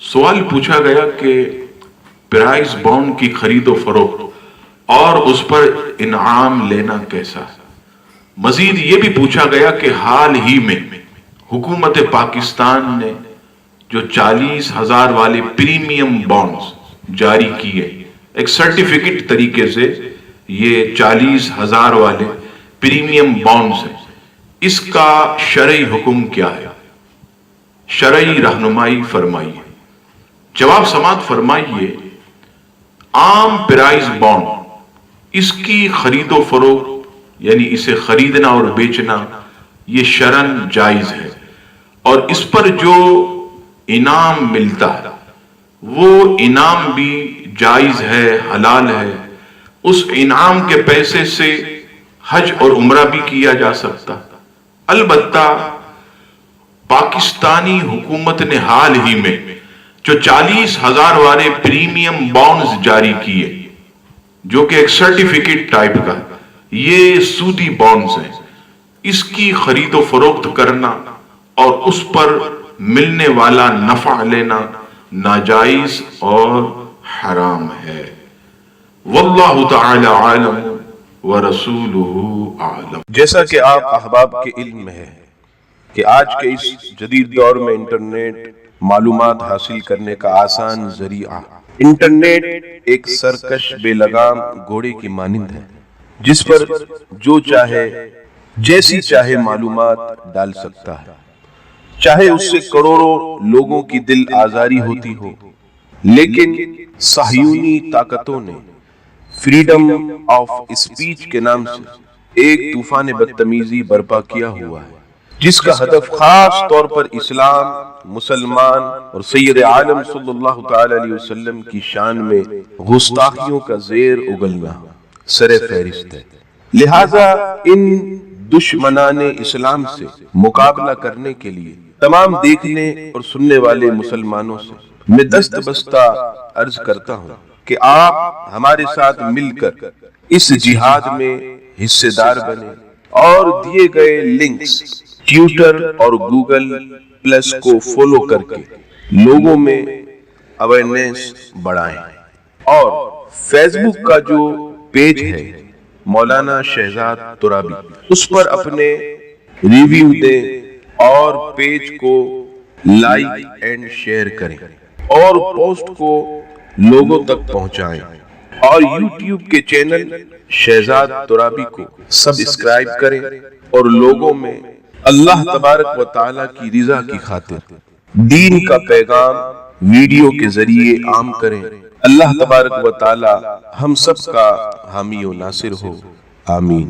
سوال پوچھا گیا کہ پرائز بانڈ کی خرید و فروخت اور اس پر انعام لینا کیسا ہے۔ مزید یہ بھی پوچھا گیا کہ حال ہی میں حکومت پاکستان نے جو 40,000 والے پریمیم بانڈز جاری کیے، ایک سرٹیفکیٹ طریقے سے یہ 40,000 والے پریمیم بانڈز ہیں، اس کا شرعی حکم کیا ہے؟ شرعی رہنمائی فرمائیے۔ جواب سماعت فرمائیے، عام پرائز بانڈ، اس کی خرید و فروخت یعنی اسے خریدنا اور بیچنا یہ شرعاً جائز ہے، اور اس پر جو انعام ملتا ہے وہ انعام بھی جائز ہے، حلال ہے۔ اس انعام کے پیسے سے حج اور عمرہ بھی کیا جا سکتا۔ البتہ پاکستانی حکومت نے حال ہی میں جو 40,000 والے پریمیم بانڈز جاری کیے، جو کہ ایک سرٹیفکیٹ ٹائپ کا، یہ سودی بانڈز ہیں، اس کی خرید و فروخت کرنا اور اس پر ملنے والا نفع لینا ناجائز اور حرام ہے۔ واللہ تعالی عالم ورسولہ اعلم۔ جیسا کہ آپ احباب کے علم میں ہے کہ آج کے اس جدید دور میں انٹرنیٹ معلومات حاصل کرنے کا آسان ذریعہ، انٹرنیٹ ایک سرکش بے لگام گھوڑے کی مانند ہے جس پر جو چاہے جیسی چاہے معلومات ڈال سکتا ہے، چاہے اس سے کروڑوں لوگوں کی دل آزاری ہوتی ہو۔ لیکن صہیونی طاقتوں نے فریڈم آف اسپیچ کے نام سے ایک طوفان بدتمیزی برپا کیا ہوا ہے، جس کا ہدف خاص طور پر اسلام، مسلمان اور سید عالم صلی اللہ تعالی علیہ وسلم کی شان میں گستاخیوں کا زیر اگلنا سر فہرست ہے۔ لہذا ان دشمنان اسلام سے مقابلہ کرنے کے لیے تمام دیکھنے اور سننے والے مسلمانوں سے میں دست بستہ عرض کرتا ہوں کہ آپ ہمارے ساتھ مل کر اس جہاد میں حصے دار بنیں اور دیے گئے لنکس ٹویٹر اور گوگل پلس کو فالو کر کے لوگوں میں اویئرنیس بڑھائیں، اور فیس بک کا جو پیج ہے مولانا شہزاد ترابی، اس پر اپنے ریویو دیں اور پیج کو لائک اینڈ شیئر کریں اور پوسٹ کو لوگوں تک پہنچائیں، اور یوٹیوب کے چینل شہزاد ترابی کو سبسکرائب کریں اور لوگوں میں اللہ تبارک و تعالیٰ کی رضا کی خاطر دین کا پیغام ویڈیو کے ذریعے عام کریں۔ اللہ تبارک و تعالیٰ ہم سب کا حامی و ناصر ہو، آمین۔